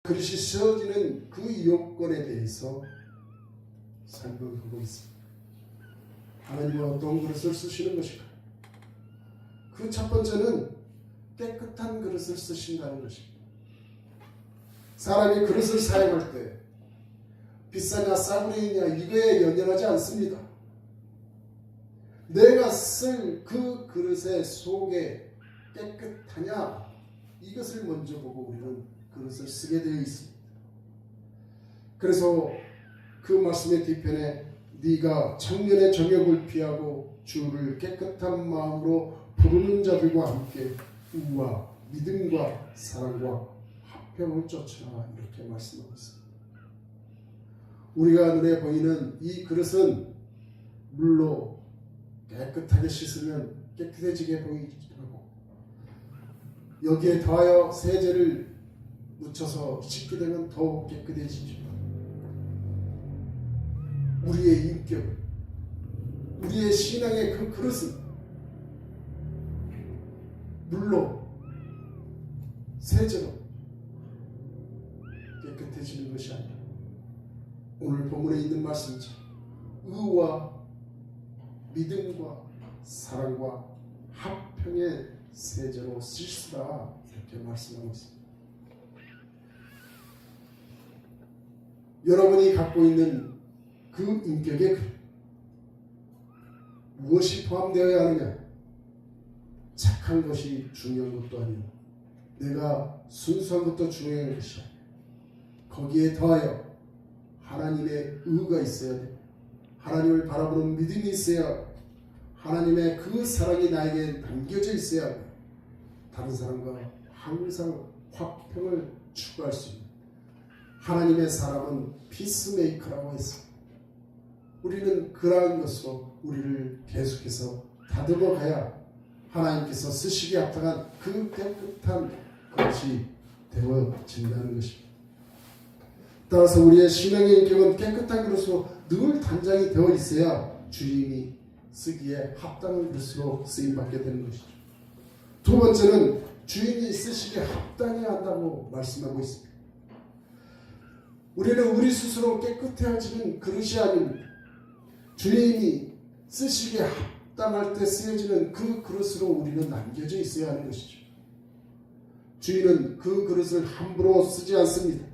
그릇이 쓰여지는 그 요건에 대해서 설명하고 있습니다. 하나님은 어떤 그릇을 쓰시는 것인가? 그 첫 번째는 깨끗한 그릇을 쓰신다는 것입니다. 사람이 그릇을 사용할 때 비싸냐 싸구려냐 이거에 연연하지 않습니다. 내가 쓸 그 그릇의 속에 깨끗하냐 이것을 먼저 보고 우리는 그릇을 쓰게 되어 있습니다. 그래서 그 말씀의 뒤편에 네가 청년의 정욕을 피하고 주를 깨끗한 마음으로 부르는 자들과 함께 우와 믿음과 사랑과 화평을 쫓으라 이렇게 말씀하고 있습니다. 우리가 눈에 보이는 이 그릇은 물로 깨끗하게 씻으면 깨끗해지게 보이고 여기에 더하여 세제를 묻혀서 씻게 되면 더욱 깨끗해지죠. 우리의 인격, 우리의 신앙의 그 그릇은 물로 세제로 깨끗해지는 것이 아니라 오늘 본문에 있는 말씀처럼 의와 믿음과 사랑과 화평의 세제로 씻으라 이렇게 말씀하고 있습니다. 여러분이 갖고 있는 그 인격의 그릇 무엇이 포함되어야 하느냐? 착한 것이 중요한 것도 아니고 내가 순수한 것도 중요한 것이 아니고 거기에 더하여 하나님의 의가 있어야 되고 하나님을 바라보는 믿음이 있어야 하고 하나님의 그 사랑이 나에게 남겨져 있어야 하고 다른 사람과 항상 화평을 추구할 수 있는 하나님의 사람은 피스메이커라고 했습니다. 우리는 그러한 것으로 우리를 계속해서 다듬어 가야 하나님께서 쓰시기에 합당한 그 깨끗한 것이 되어진다는 것입니다. 따라서 우리의 신앙의 인격은 깨끗한 그릇으로 늘 단장이 되어 있어야 주님이 쓰기에 합당한 그릇으로 쓰임받게 되는 것이죠. 두 번째는 주인이 쓰시기에 합당해야 한다고 말씀하고 있습니다. 우리는 우리 스스로 깨끗해지는 그릇이 아닙니다. 주인이 쓰시기에 합당할 때 쓰여지는 그 그릇으로 우리는 남겨져 있어야 하는 것이죠. 주인은 그 그릇을 함부로 쓰지 않습니다.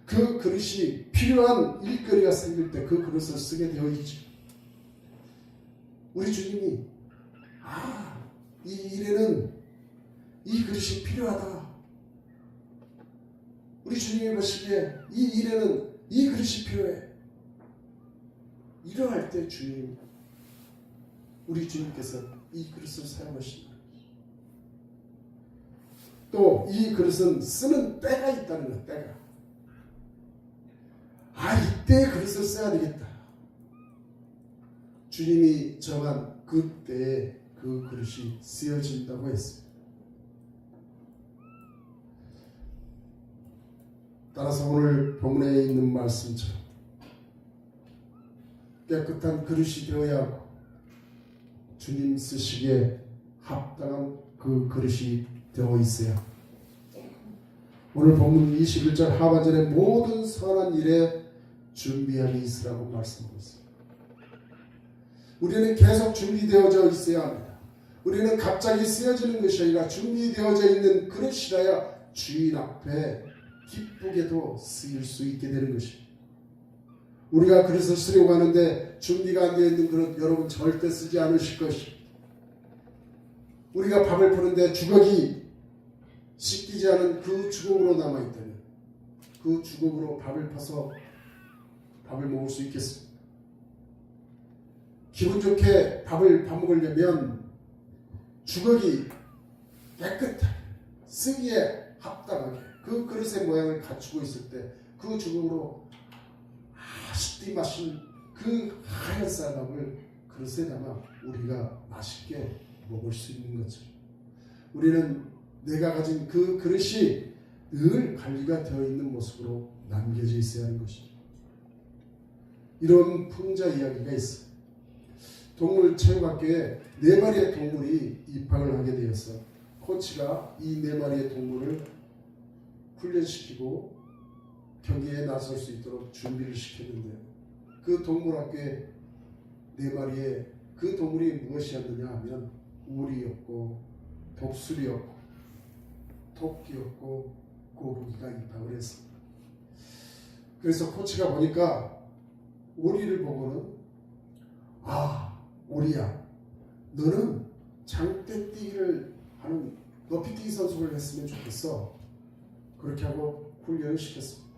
그 그릇이 필요한 일거리가 생길 때 그 그릇을 쓰게 되어 있죠. 우리 주님이 이 일에는 이 그릇이 필요하다. 우리 주님이 보시기에 이 일에는 이 그릇이 필요해. 이러할 때 우리 주님께서 이 그릇을 사용하십니다. 또 이 그릇은 쓰는 때가 있다는 것, 때가. 이때 그릇을 써야 되겠다. 주님이 정한 그때에 그 그릇이 쓰여진다고 했습니다. 따라서 오늘 본문에 있는 말씀처럼 깨끗한 그릇이 되어야 하고 주님 쓰시기에 합당한 그 그릇이 되어 있어야 합니다. 오늘 본문 21절 하반절에 모든 선한 일에 준비함이 있으라고 말씀하고 있습니다. 우리는 계속 준비되어져 있어야 합니다. 우리는 갑자기 쓰여지는 것이 아니라 준비되어져 있는 그릇이라야 주인 앞에 기쁘게도 쓰일 수 있게 되는 것입니다. 우리가 그릇을 쓰려고 하는데 준비가 안 되어 있는 그릇 여러분 절대 쓰지 않으실 것입니다. 우리가 밥을 푸는데 주걱이 씻기지 않은 그 주걱으로 남아있다면 그 주걱으로 밥을 파서 밥을 먹을 수 있겠습니다. 기분 좋게 밥 먹으려면 주걱이 깨끗하게 쓰기에 합당하게 그 그릇의 모양을 갖추고 있을 때 그 주걱으로 씻디 마신 그 하얀 쌀밥을 그릇에 담아 우리가 맛있게 먹을 수 있는 것처럼 우리는 내가 가진 그 그릇이 늘 관리가 되어 있는 모습으로 남겨져 있어야 하는 것이죠. 이런 풍자 이야기가 있어요. 동물체육학교에 4마리의 동물이 입학을 하게 되어서 코치가 이 4마리의 동물을 훈련시키고 경기에 나설 수 있도록 준비를 시켰는데요. 그 동물학교에 4마리의 그 동물이 무엇이었느냐 하면 오리였고 독수리였고 토끼였고 거북이가 입학을 했습니다. 그래서 코치가 보니까 오리를 보고는 오리야, 너는 장대뛰기를 하는 높이뛰기 선수를 했으면 좋겠어. 그렇게 하고 훈련을 시켰습니다.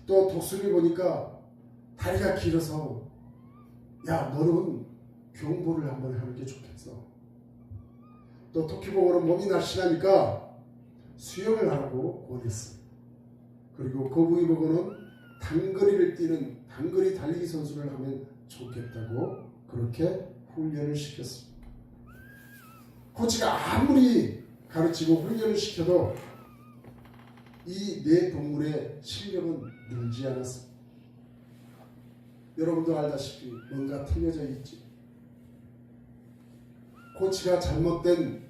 또 독수리 보니까 다리가 길어서 야, 너는 경보를 한번 하는 게 좋겠어. 또 토끼 보고는 몸이 날씬하니까 수영을 하라고 권했습니다. 그리고 거북이 보고는 단거리를 뛰는 단거리 달리기 선수를 하면 좋겠다고 그렇게 훈련을 시켰습니다. 코치가 아무리 가르치고 훈련을 시켜도 이 4동물의 실력은 늘지 않았습니다. 여러분도 알다시피 뭔가 틀려져 있지. 코치가 잘못된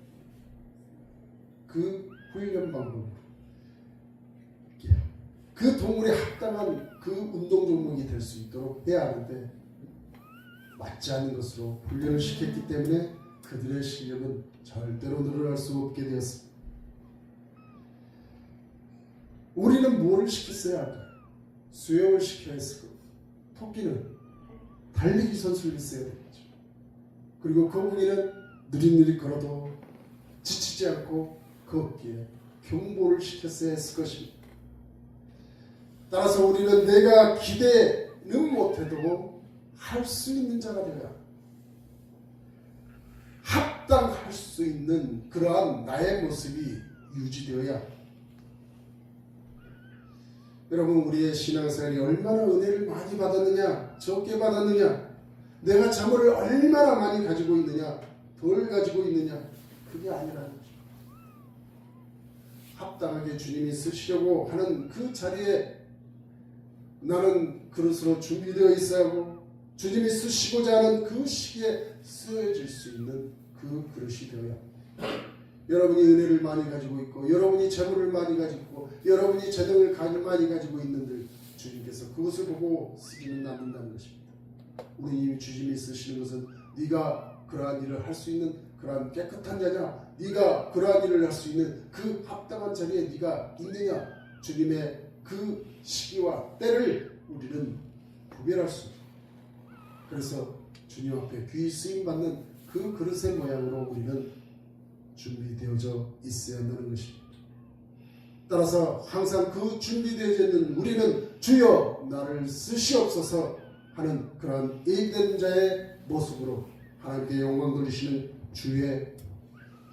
그 훈련 방법, 그 동물에 합당한 그 운동 종목이 될 수 있도록 해야 하는데 맞지 않는 것으로 훈련을 시켰기 때문에 그들의 실력은 절대로 늘어날 수 없게 되었습니다. 우리는 뭐를 시켰어야 할까요? 수영을 시켜야 했을 겁니다. 토끼는 달리기 선수를 했어야 되겠죠. 그리고 거북이는 느릿느릿 걸어도 지치지 않고 걷기에 경보를 시켰어야 했을 것입니다. 따라서 우리는 내가 기대는 못해도 할 수 있는 자가 되어야, 합당할 수 있는 그러한 나의 모습이 유지되어야. 여러분, 우리의 신앙생활이 얼마나 은혜를 많이 받았느냐, 적게 받았느냐, 내가 자물을 얼마나 많이 가지고 있느냐, 덜 가지고 있느냐, 그게 아니라는 거죠. 합당하게 주님이 쓰시려고 하는 그 자리에 나는 그릇으로 준비되어 있어야 하고, 주님이 쓰시고자 하는 그 시기에 쓰여질 수 있는 그 그릇이 되어야 합니다. 여러분이 은혜를 많이 가지고 있고, 여러분이 재물을 많이 가지고 있고, 여러분이 재능을 많이 가지고 있는들, 주님께서 그것을 보고 쓰지는 않는다는 것입니다. 우리 주님이 쓰시는 것은 네가 그러한 일을 할 수 있는 그러한 깨끗한 자냐, 네가 그러한 일을 할 수 있는 그 합당한 자리에 네가 있느냐, 주님의 그 시기와 때를 우리는 구별할 수 있습니다. 그래서 주님 앞에 귀히 쓰임받는 그 그릇의 모양으로 우리는 준비되어져 있어야 한다는 것입니다. 따라서 항상 그 준비되어져 있는 우리는 주여 나를 쓰시옵소서 하는 그러한 일된 자의 모습으로 하나님께 영광 돌리시는 주의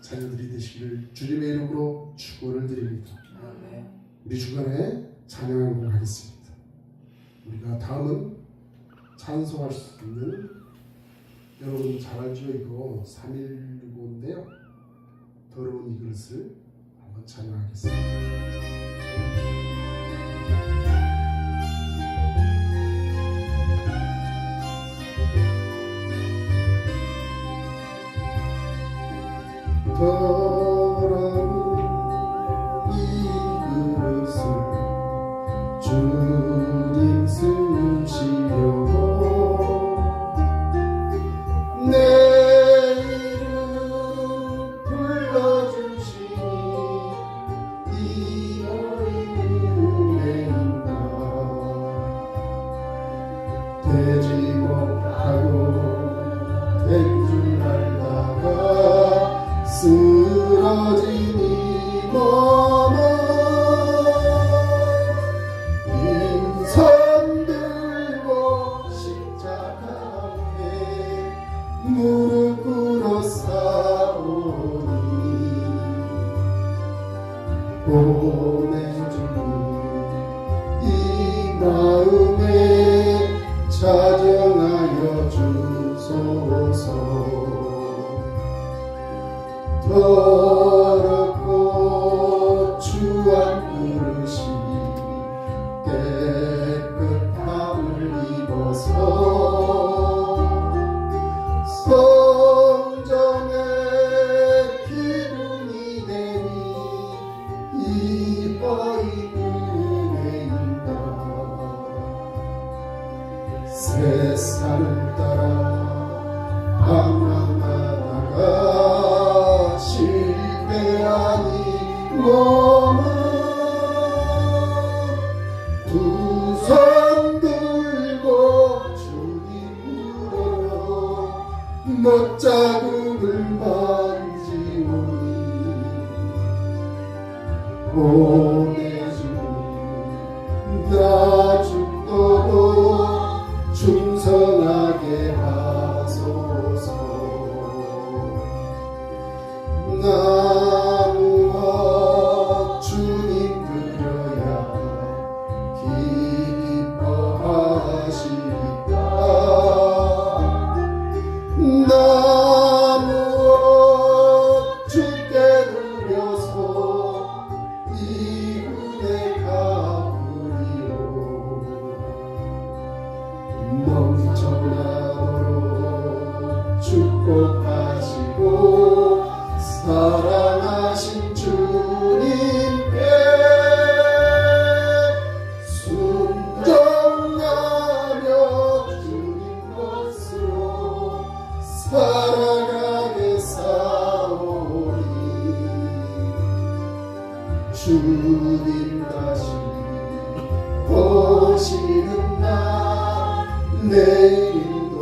자녀들이 되시기를 주님의 이름으로 축원을 드립니다. 우리 주간에 찬양을 공하겠습니다. 우리가 다음은 찬송할 수 있는, 여러분 잘 알죠? 이거 3.195인데요. 더러운 이 그릇을 한번 찬양하겠습니다. 더러운 이 그릇을 주님 쓰시려고 내 이름 불러주시니 이어의 은혜인가. 되지 못하고 된 줄 알다가 쓰러진 이 몸은 빈손 들고 십자가에 무릎 꿇어 싸우니 보내주니 이 마음에 자정하여 주소서. 더럽고 추한 그릇이 깨끗함을 입어서 성전의 기름이 되니 이뻐인 은혜인가. 세상을 따라 방황하다가 실패하니 몸은 두 손 들고 주님으로 못자국을 만지오니 보내주 나 죽도록 충성하게 하소서. 나무와 주님 드려야 기뻐하시리까. 나무와 주께 드려서 이분의 갚으리오. 넘쳐나도록 축복하시고 사랑하신 주님께 순종하며 주님 것으로 살아가게 싸우리. 주님 다시 오시는 날 내일도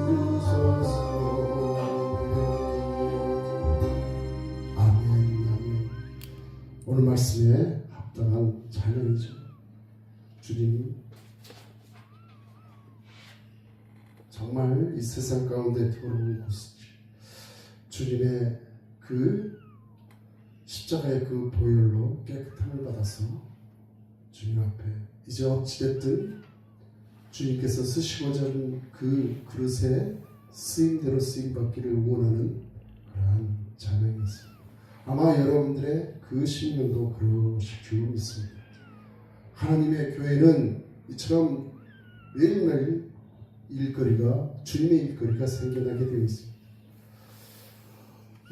부르소서. 아멘, 아멘. 오늘 말씀에 합당한 찬양이죠. 주님 정말 이 세상 가운데 더러운 곳이지. 주님의 그 십자가의 그 보혈로 깨끗함을 받아서 주님 앞에 이제 어찌됐든 주님께서 쓰시고자 하는 그 그릇에 쓰임대로 쓰임받기를 응원하는 그러한 찬양이었습니다. 아마 여러분들의 그 심령도 그러실 줄 믿습니다. 하나님의 교회는 이처럼 매일매일 일거리가 주님의 일거리가 생겨나게 되어 있습니다.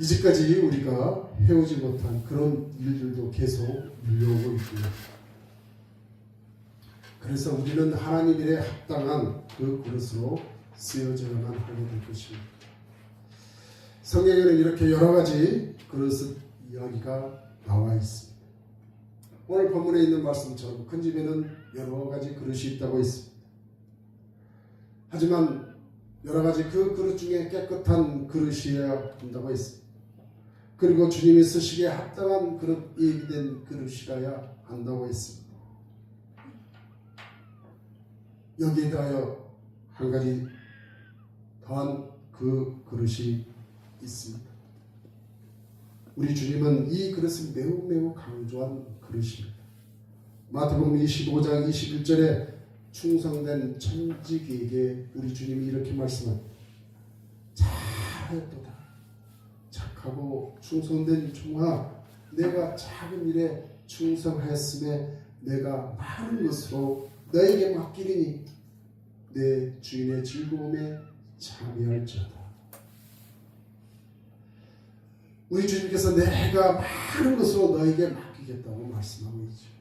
이제까지 우리가 해오지 못한 그런 일들도 계속 밀려오고 있고요. 그래서 우리는 하나님 일에 합당한 그 그릇으로 쓰여져야만 하게 될 것입니다. 성경에는 이렇게 여러 가지 그릇 이야기가 나와 있습니다. 오늘 본문에 있는 말씀처럼 큰 집에는 여러 가지 그릇이 있다고 했습니다. 하지만 여러 가지 그 그릇 중에 깨끗한 그릇이어야 한다고 했습니다. 그리고 주님이 쓰시기에 합당한 그릇, 예비된 그릇이라야 한다고 했습니다. 여기에 더하여 한 가지 더한 그 그릇이 있습니다. 우리 주님은 이 그릇을 매우 강조한 그릇입니다. 마태복음 25장 21절에 충성된 천직에게 우리 주님이 이렇게 말씀합니다. 잘하였도다. 착하고 충성된 종아, 내가 작은 일에 충성하였음에 내가 많은 것으로 너에게 맡기리니 내 주인의 즐거움에 참여할지어다. 우리 주님께서 내가 많은 것으로 너에게 맡기겠다고 말씀하고 있죠.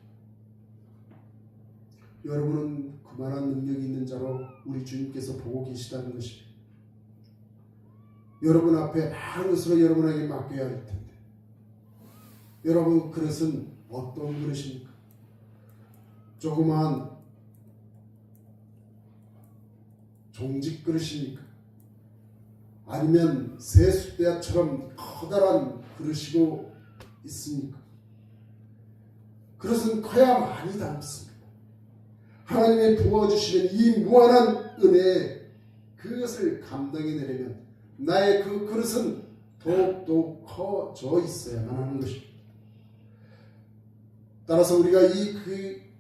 여러분은 그만한 능력이 있는 자로 우리 주님께서 보고 계시다는 것입니다. 여러분 앞에 많은 것으로 여러분에게 맡겨야 할 텐데, 여러분 그릇은 어떤 그릇입니까? 조그마한 종직 그릇입니까? 아니면 세숫대야처럼 커다란 그릇이고 있습니까? 그릇은 커야 많이 담습니다. 하나님의 부어주시는 이 무한한 은혜에 그것을 감당해내려면 나의 그 그릇은 더욱더 커져 있어야만 하는 것입니다. 따라서 우리가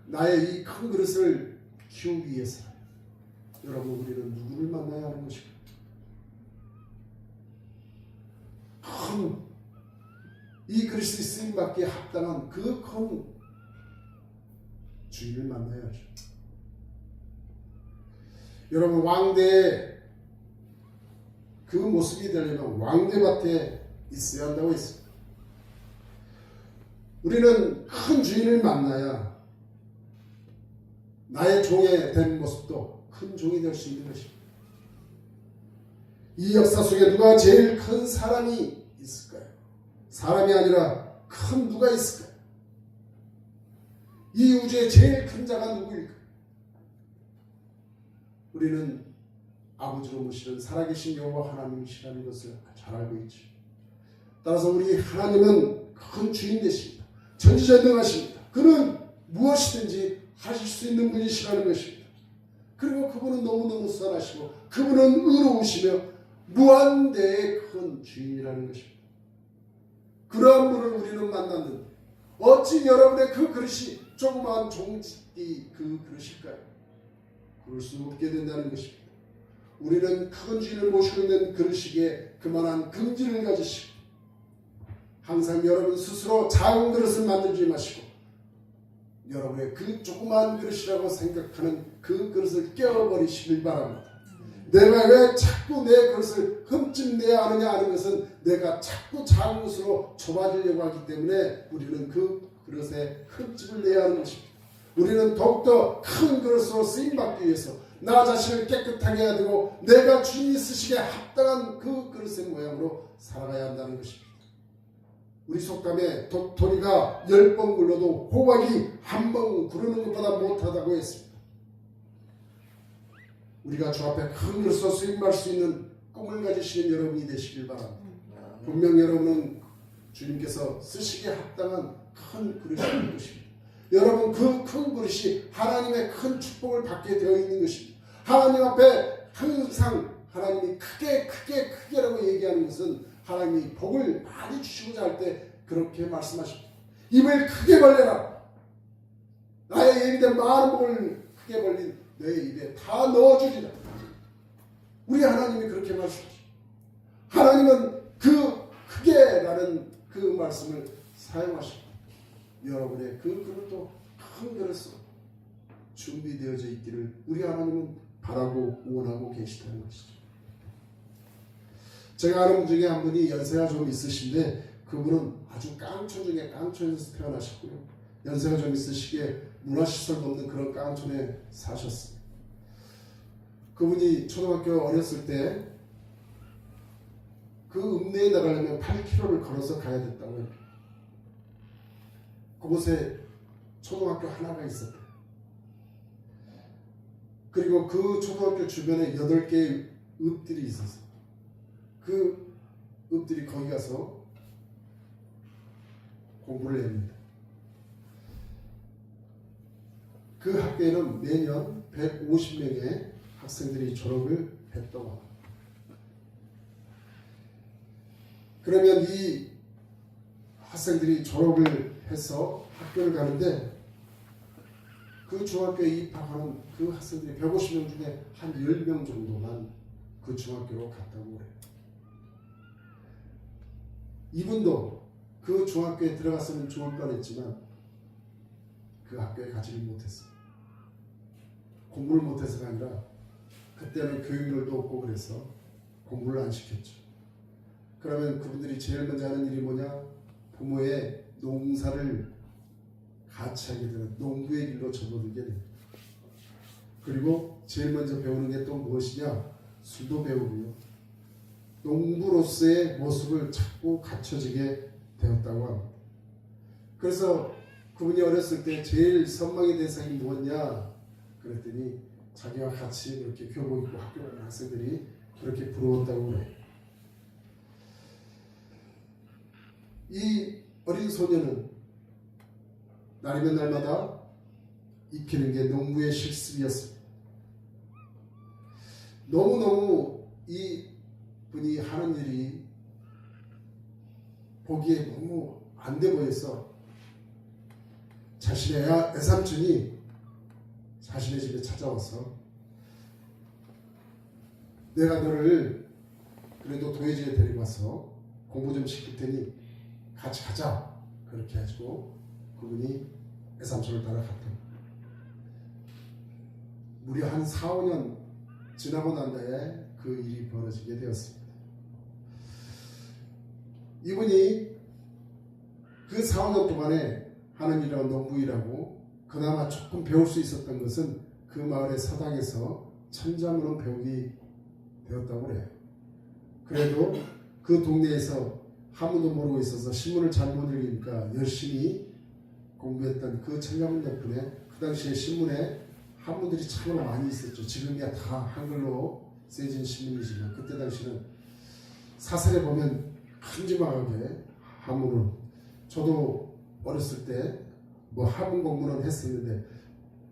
나의 이 큰 그릇을 키우기 위해서 여러분 우리는 누구를 만나야 하는 것입니까? 큰 이 그릇이 쓰임받기에 합당한 그 큰 주인을 만나야죠. 여러분 왕대의 그 모습이 되려면 왕대밭에 있어야 한다고 했습니다. 우리는 큰 주인을 만나야 나의 종의 된 모습도 큰 종이 될 수 있는 것입니다. 이 역사 속에 누가 제일 큰 사람이 있을까요? 사람이 아니라 큰 누가 있을까요? 이 우주의 제일 큰 자가 누구일까요? 우리는 아버지로 모시는 살아계신 여호와 하나님이시라는 것을 잘 알고 있죠. 따라서 우리 하나님은 큰 주인 되십니다. 전지전능하십니다. 그는 무엇이든지 하실 수 있는 분이시라는 것입니다. 그리고 그분은 너무너무 선하시고 그분은 의로우시며 무한대의 큰 주인이라는 것입니다. 그러한 분을 우리는 만났는데 어찌 여러분의 그 그릇이 조그마한 종짓기 그 그릇일까요? 그럴 수 없게 된다는 것입니다. 우리는 큰 주인을 모시고 있는 그릇이기에 그만한 긍지를 가지시고 항상 여러분 스스로 작은 그릇을 만들지 마시고 여러분의 그 조그마한 그릇이라고 생각하는 그 그릇을 깨어버리시길 바랍니다. 내가 왜 자꾸 내 그릇을 흠집내야 하느냐 하는 것은 내가 자꾸 작은 것으로 좁아지려고 하기 때문에 우리는 그 그릇에 흠집을 내야 하는 것입니다. 우리는 더욱더 큰 그릇으로 쓰임받기 위해서 나 자신을 깨끗하게 해야 되고 내가 주님이 쓰시기에 합당한 그 그릇의 모양으로 살아가야 한다는 것입니다. 우리 속담에 도토리가 10번 굴러도 호박이 한 번 구르는 것보다 못하다고 했습니다. 우리가 주 앞에 큰 그릇으로 쓰임받을 수 있는 꿈을 가지시는 여러분이 되시길 바랍니다. 분명 여러분은 주님께서 쓰시기에 합당한 큰 그릇이 것입니다. 여러분 그 큰 그릇이 하나님의 큰 축복을 받게 되어 있는 것입니다. 하나님 앞에 항상 하나님이 크게라고 얘기하는 것은 하나님이 복을 많이 주시고자 할 때 그렇게 말씀하십니다. 입을 크게 벌려라. 나의 예비된 많은 복을 크게 벌린 내 입에 다 넣어주리라. 우리 하나님이 그렇게 말씀하십니다. 하나님은 그 크게라는 그 말씀을 사용하십니다. 여러분의 그 그릇도 큰 그릇으로 준비되어져 있기를 우리 하나님은 바라고 원하고 계시다는 것이죠. 제가 아는 분 중에 한 분이 연세가 좀 있으신데 그분은 아주 깡촌 중에 깡촌에서 태어나셨고요. 연세가 좀 있으시기에 문화시설도 없는 그런 깡촌에 사셨습니다. 그분이 초등학교 어렸을 때 그 읍내에 나가려면 8km를 걸어서 가야 됐다고 해요. 그곳에 초등학교 하나가 있었대요. 그리고 그 초등학교 주변에 8개의 읍들이 있었어요. 그 읍들이 거기 가서 공부를 합니다. 그 학교에는 매년 150명의 학생들이 졸업을 했다고 합니다. 그러면 이 학생들이 졸업을 해서 학교를 가는데 그 중학교에 입학하는 그 학생들이 150명 중에 한 10명 정도만 그 중학교로 갔다고 그래요. 이분도 그 중학교에 들어갔으면 좋을 뻔했지만 그 학교에 가지를 못했어요. 공부를 못해서가 아니라 그때는 교육열도 없고 그래서 공부를 안 시켰죠. 그러면 그분들이 제일 먼저 하는 일이 뭐냐? 부모의 농사를 같이 하게 되는 농부의 길로 접어들게 됩니다. 그리고 제일 먼저 배우는 게 또 무엇이냐? 술도 배우고요. 농부로서의 모습을 자꾸 갖춰지게 되었다고 합니다. 그래서 그분이 어렸을 때 제일 선망의 대상이 무엇냐? 그랬더니 자기와 같이 그렇게 교복 입고 학교 가는 학생들이 그렇게 부러웠다고 해요. 이 어린 소녀는 날이면 날마다 익히는 게 농부의 실습이었습니다. 너무너무 이 분이 하는 일이 보기에 너무 안 돼 보여서 자신의 애삼촌이 자신의 집에 찾아와서 내가 너를 그래도 도예지에 데리고 와서 공부 좀 시킬 테니 같이 가자. 그렇게 해가지고 그분이 애삼촌을 따라갔다. 무려 한 4, 5년 지나고 난 다음에 그 일이 벌어지게 되었습니다. 이분이 그 4, 5년 동안에 하는 일이라고 농부일하고 그나마 조금 배울 수 있었던 것은 그 마을의 서당에서 천자문은 배우기 되었다고 그래요. 그래도 그 동네에서 아무도 모르고 있어서 신문을 잘 못 읽으니까 열심히 공부했던 그 천자문 덕분에 그 당시에 신문에 한문들이 참 많이 있었죠. 지금이야 다 한글로 쓰여진 신문이지만 그때 당시는 사설에 보면 큼지막하게 한문을, 저도 어렸을 때 뭐 한문 공부는 했었는데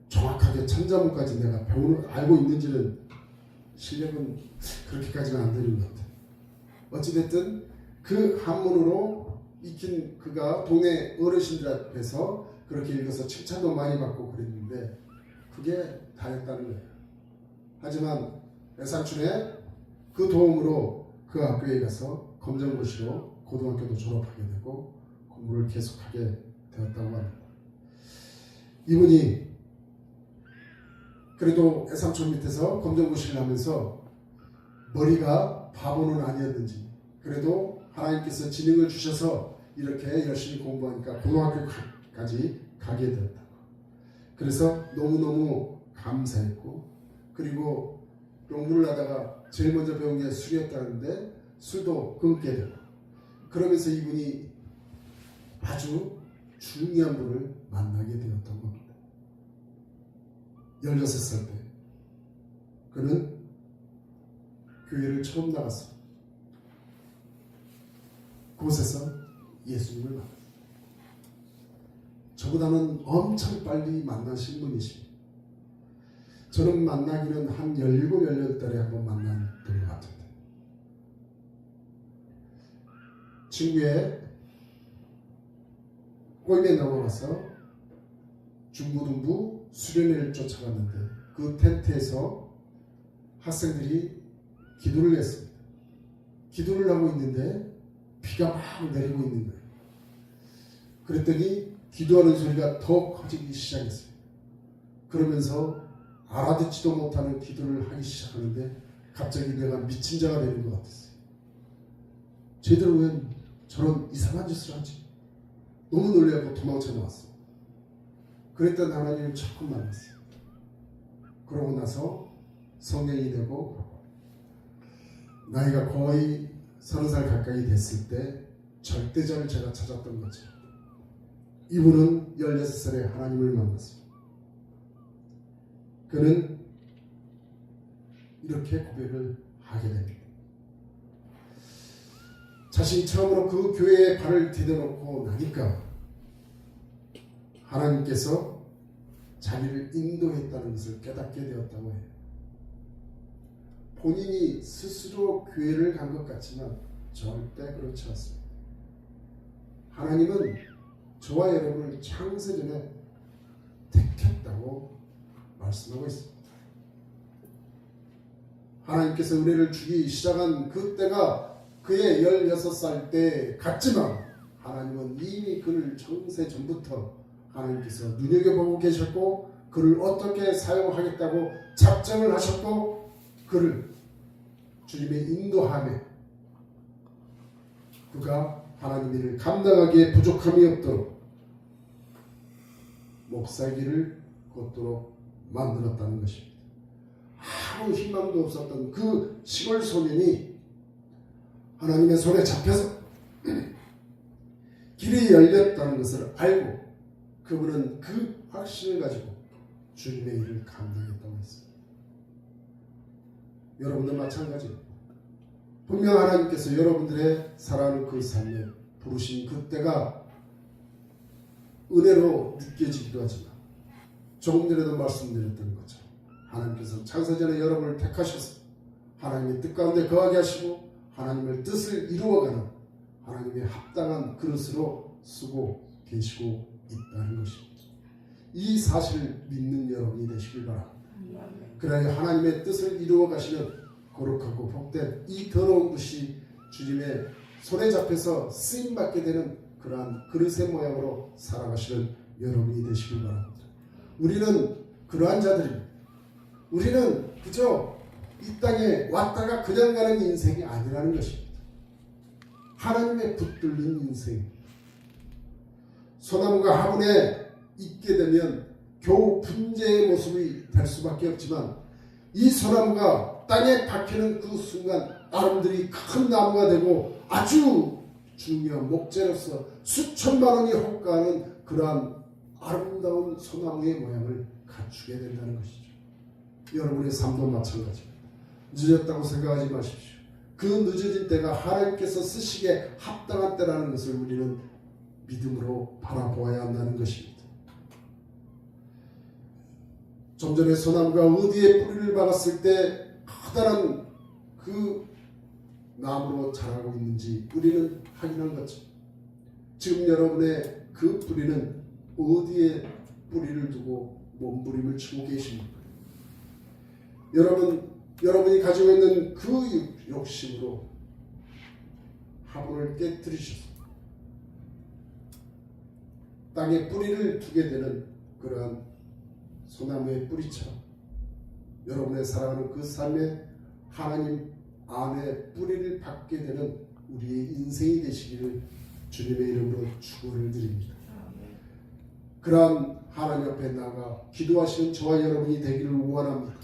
정확하게 천자문까지 내가 알고 있는지는 실력은 그렇게까지는 안 되는 것 같아요. 어찌됐든 그 한문으로 익힌 그가 동네 어르신들 앞에서 그렇게 읽어서 칭찬도 많이 받고 그랬는데 그게 다였다는 거예요. 하지만 애삼촌의 그 도움으로 그 학교에 가서 검정고시로 고등학교도 졸업하게 되고 공부를 계속하게 되었다고 합니다. 이분이 그래도 애삼촌 밑에서 검정고시를 하면서 머리가 바보는 아니었는지 그래도 하나님께서 지능을 주셔서 이렇게 열심히 공부하니까 고등학교까지 가게 되었다. 그래서 너무너무 감사했고, 그리고 공부를 하다가 제일 먼저 배운 게 술이었다는데 술도 끊게 되고, 그러면서 이분이 아주 중요한 분을 만나게 되었던 겁니다. 16살 때 그는 교회를 처음 나갔어. 그곳에서 예수님을 만났어요. 저보다는 엄청 빨리 만나신 분이십니다. 저는 만나기는 한 17, 18달에 한번 만났던 것 같은데, 친구의 꼬임에 넘어가서 중고등부 수련회를 쫓아갔는데 그 텐트에서 학생들이 기도를 했습니다. 기도를 하고 있는데 비가 막 내리고 있는 거예요. 그랬더니 기도하는 소리가 더 커지기 시작했어요. 그러면서 알아듣지도 못하는 기도를 하기 시작하는데 갑자기 내가 미친 자가 되는 것 같았어요. 쟤들 왜 저런 이상한 짓을 하지? 너무 놀래고 도망쳐 나왔어. 그랬던 하나님을 처음 만났어요. 그러고 나서 성령이 되고 나이가 거의 30살 가까이 됐을 때 절대자를 제가 찾았던 거죠. 이분은 16살에 하나님을 만났어요. 그는 이렇게 고백을 하게 됩니다. 자신이 처음으로 그 교회에 발을 디뎌놓고 나니까 하나님께서 자기를 인도했다는 것을 깨닫게 되었다고 해요. 본인이 스스로 교회를 간 것 같지만 절대 그렇지 않습니다. 하나님은 저와 여러분을 창세전에 택했다고 말씀하고 있습니다. 하나님께서 은혜를 주기 시작한 그때가 그의 16살 때 같지만 하나님은 이미 그를 창세 전부터 하나님께서 눈여겨보고 계셨고 그를 어떻게 사용하겠다고 작정을 하셨고 그를 주님의 인도함에 그가 하나님의 일을 감당하기에 부족함이 없도록 목사기를 걷도록 만들었다는 것입니다. 아무 희망도 없었던 그 시골 소년이 하나님의 손에 잡혀서 길이 열렸다는 것을 알고 그분은 그 확신을 가지고 주님의 일을 감당했다고 했습니다. 여러분도 마찬가지입니다. 분명 하나님께서 여러분들의 살아가는 그 삶에 부르신 그때가 은혜로 느껴지기도 하지만 조금 전에도 말씀드렸던 것처럼 하나님께서 창세전에 여러분을 택하셔서 하나님의 뜻 가운데 거하게 하시고 하나님의 뜻을 이루어가는 하나님의 합당한 그릇으로 쓰고 계시고 있다는 것입니다. 이 사실을 믿는 여러분이 되시길 바랍니다. 그래야 하나님의 뜻을 이루어 가시는 거룩하고 복된 이 더러운 것이 주님의 손에 잡혀서 쓰임받게 되는 그러한 그릇의 모양으로 살아가시는 여러분이 되시길 바랍니다. 우리는 그러한 자들입니다. 우리는 그저 이 땅에 왔다가 그냥 가는 인생이 아니라는 것입니다. 하나님의 붙들린 인생입니다. 소나무가 화분에 있게 되면 겨우 분재의 모습이 될 수밖에 없지만 이 소나무가 땅에 박히는 그 순간 나름들이 큰 나무가 되고 아주 중요한 목재로서 수천만 원이 호가하는 그러한 아름다운 소나무의 모양을 갖추게 된다는 것이죠. 여러분의 삶도 마찬가지입니다. 늦었다고 생각하지 마십시오. 그 늦어진 때가 하나님께서 쓰시기에 합당한 때라는 것을 우리는 믿음으로 바라보아야 한다는 것입니다. 좀 전에 소나무가 어디에 뿌리를 박았을 때 커다란 그 나무로 자라고 있는지 우리는 확인한 거죠. 지금 여러분의 그 뿌리는 어디에 뿌리를 두고 몸부림을 치고 계십니까? 여러분이 가지고 있는 그 욕심으로 화분을 깨뜨리셔서 땅에 뿌리를 두게 되는 그러한 소나무의 뿌리처럼 여러분의 살아가는 그 삶에 하나님 안에 뿌리를 받게 되는 우리의 인생이 되시기를 주님의 이름으로 축원을 드립니다. 그러한 하나님 앞에 나가 기도하시는 저와 여러분이 되기를 원합니다.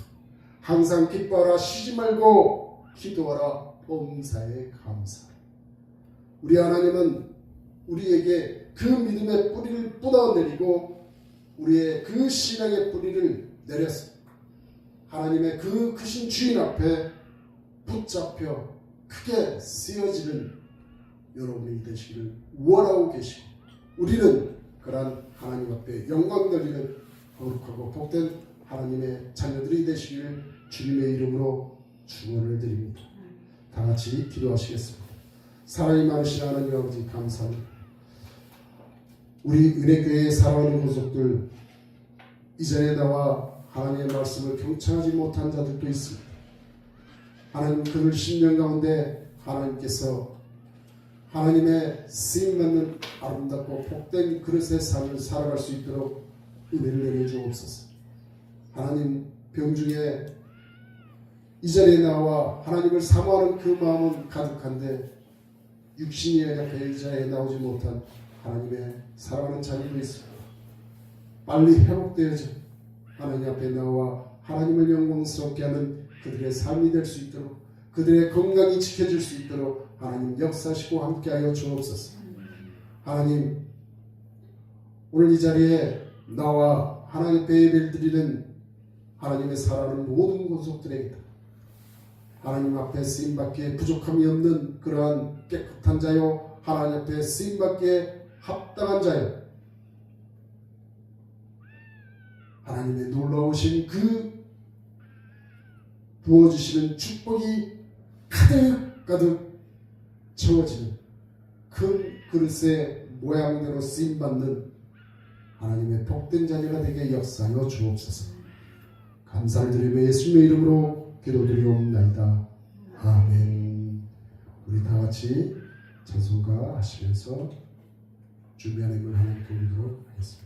항상 기뻐하라, 쉬지 말고 기도하라, 범사에 감사. 우리 하나님은 우리에게 그 믿음의 뿌리를 뻗어내리고 우리의 그 신앙의 뿌리를 내려서 하나님의 그 크신 주인 앞에 붙잡혀 크게 쓰여지는 여러분이 되시기를 원하고 계시고 우리는 그러한 하나님 앞에 영광 돌리는 거룩하고 복된 하나님의 자녀들이 되시기를 주님의 이름으로 축원을 드립니다. 다 같이 기도하시겠습니다. 사랑이 많으신 하나님 아버지 감사합니다. 우리 은혜교회에 살아가는 고속들 이 자리에 나와 하나님의 말씀을 경청하지 못한 자들도 있습니다. 하나님 그들 심령 가운데 하나님께서 하나님의 쓰임받는 아름답고 복된 그릇의 삶을 살아갈 수 있도록 은혜를 내려주옵소서. 하나님 병중에 이 자리에 나와 하나님을 사모하는 그 마음은 가득한데 육신이 연약해 이 자리에 나오지 못한 하나님의 사랑하는 자녀도 있습니다. 빨리 회복되어져 하나님 앞에 나와 하나님을 영광스럽게 하는 그들의 삶이 될 수 있도록 그들의 건강이 지켜질 수 있도록 하나님 역사하시고 함께하여 주옵소서. 하나님 오늘 이 자리에 나와 하나님 앞에 예배를 드리는 하나님의 사랑하는 모든 권속들에게 하나님 앞에 쓰임받기에 부족함이 없는 그러한 깨끗한 자요 하나님 앞에 쓰임받기에 합당한 자요 하나님의 놀라우신 그 부어주시는 축복이 가득가득 채워지는 큰 그릇의 모양대로 쓰임받는 하나님의 복된 자녀가 되게 역사하여 주옵소서. 감사를 드리며 예수님의 이름으로 기도드리옵나이다. 아멘. 우리 다같이 찬송가 하시면서 준비한 음을 하나님께 올리도록 하겠습니다.